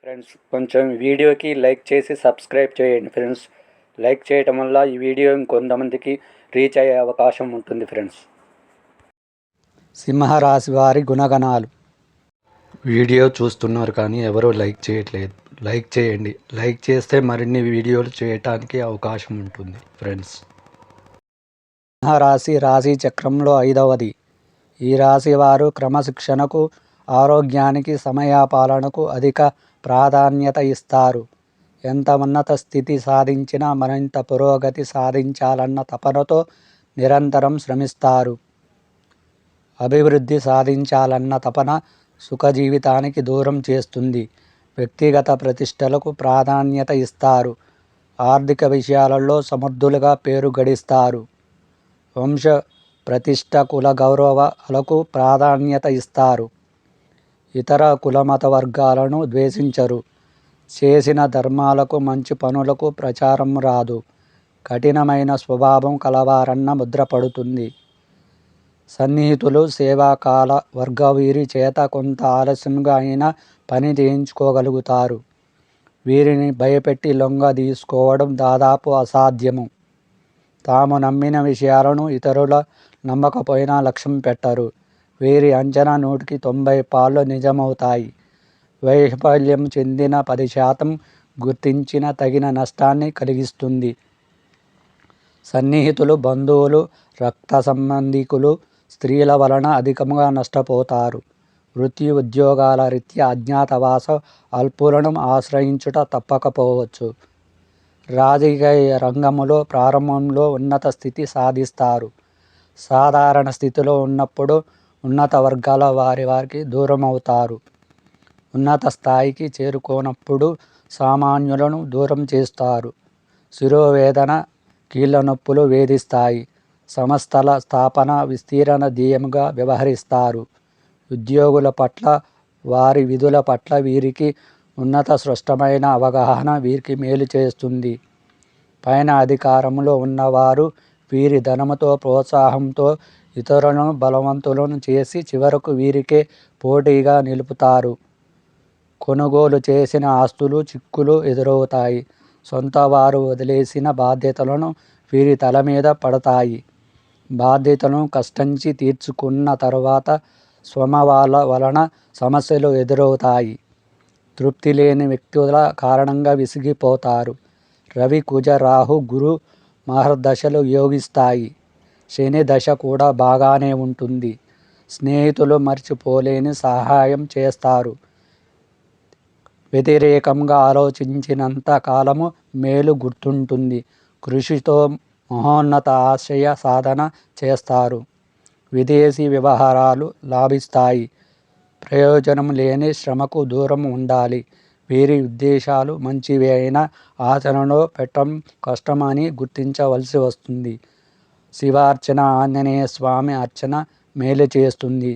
Friends కొంచెం వీడియోకి like చేసి సబ్స్క్రైబ్ చేయండి ఫ్రెండ్స్. లైక్ చేయటం వల్ల ఈ వీడియో ఇంకొంతమందికి రీచ్ అయ్యే అవకాశం ఉంటుంది ఫ్రెండ్స్. సింహరాశి వారి గుణగణాలు. వీడియో చూస్తున్నారు కానీ ఎవరూ లైక్ చేయట్లేదు. లైక్ చేయండి. లైక్ చేస్తే మరిన్ని వీడియోలు చేయటానికి అవకాశం ఉంటుంది ఫ్రెండ్స్. సింహరాశి రాశి చక్రంలో 5వది. ఈ రాశి వారు క్రమశిక్షణకు, ఆరోగ్యానికి, సమయపాలనకు అధిక ప్రాధాన్యత ఇస్తారు. ఎంత ఉన్నత స్థితి సాధించినా మరింత పురోగతి సాధించాలన్న తపనతో నిరంతరం శ్రమిస్తారు. అభివృద్ధి సాధించాలన్న తపన సుఖజీవితానికి దూరం చేస్తుంది. వ్యక్తిగత ప్రతిష్టలకు ప్రాధాన్యత ఇస్తారు. ఆర్థిక విషయాలలో సమర్థులుగా పేరు గడిస్తారు. వంశ ప్రతిష్ట, కుల గౌరవాలకు ప్రాధాన్యత ఇస్తారు. ఇతర కులమత వర్గాలను ద్వేషించరు. చేసిన ధర్మాలకు, మంచి పనులకు ప్రచారం రాదు. కఠినమైన స్వభావం కలవారన్న ముద్ర పడుతుంది. సన్నిహితులు, సేవాకాల వర్గ వీరి చేత కొంత ఆలస్యంగా అయినా పని చేయించుకోగలుగుతారు. వీరిని భయపెట్టి లొంగ తీసుకోవడం దాదాపు అసాధ్యము. తాము నమ్మిన విషయాలను ఇతరుల నమ్మకపోయినా లక్ష్యం పెట్టరు. వీరి అంచనా 100కి 90 పాళ్ళు నిజమవుతాయి. వైఫల్యం చెందిన 10% గుర్తించిన తగిన నష్టాన్ని కలిగిస్తుంది. సన్నిహితులు, బంధువులు, రక్త సంబంధికులు, స్త్రీల వలన అధికంగా నష్టపోతారు. వృత్తి ఉద్యోగాల రీత్యా అజ్ఞాతవాస అల్పులను ఆశ్రయించుట తప్పకపోవచ్చు. రాజకీయ రంగంలో ప్రారంభంలో ఉన్నత స్థితి సాధిస్తారు. సాధారణ స్థితిలో ఉన్నప్పుడు ఉన్నత వర్గాల వారికి దూరమవుతారు. ఉన్నత స్థాయికి చేరుకోనప్పుడు సామాన్యులను దూరం చేస్తారు. శిరోవేదన, కీళ్ళ నొప్పులు వేధిస్తాయి. సంస్థల స్థాపన, విస్తరణ ధ్యేయంగా వ్యవహరిస్తారు. ఉద్యోగుల పట్ల, వారి విధుల పట్ల వీరికి ఉన్నత స్పష్టమైన అవగాహన వీరికి మేలు చేస్తుంది. పైన అధికారంలో ఉన్నవారు వీరి ధనముతో, ప్రోత్సాహంతో ఇతరులను బలవంతులను చేసి చివరకు వీరికే పోటీగా నిలుపుతారు. కొనుగోలు చేసిన ఆస్తులు చిక్కులు ఎదురవుతాయి. సొంత వారు వదిలేసిన బాధ్యతలను వీరి తల మీద పడతాయి. బాధ్యతలను కష్టించి తీర్చుకున్న తరువాత స్వమవాల వలన సమస్యలు ఎదురవుతాయి. తృప్తి లేని వ్యక్తుల కారణంగా విసిగిపోతారు. రవి, కుజ, రాహు, గురు మహర్దశలు యోగిస్తాయి. శని దశ కూడా బాగానే ఉంటుంది. స్నేహితులు మర్చిపోలేని సహాయం చేస్తారు. వ్యతిరేకంగా ఆలోచించినంత కాలము మేలు గుర్తుంటుంది. కృషితో మహోన్నత ఆశయ సాధన చేస్తారు. విదేశీ వ్యవహారాలు లాభిస్తాయి. ప్రయోజనం లేని శ్రమకు దూరం ఉండాలి. వీరి ఉద్దేశాలు మంచివే అయినా ఆచరణలో పెట్టడం కష్టమని గుర్తించవలసి వస్తుంది. శివార్చన, ఆంజనేయ స్వామి అర్చన మేలు చేస్తుంది.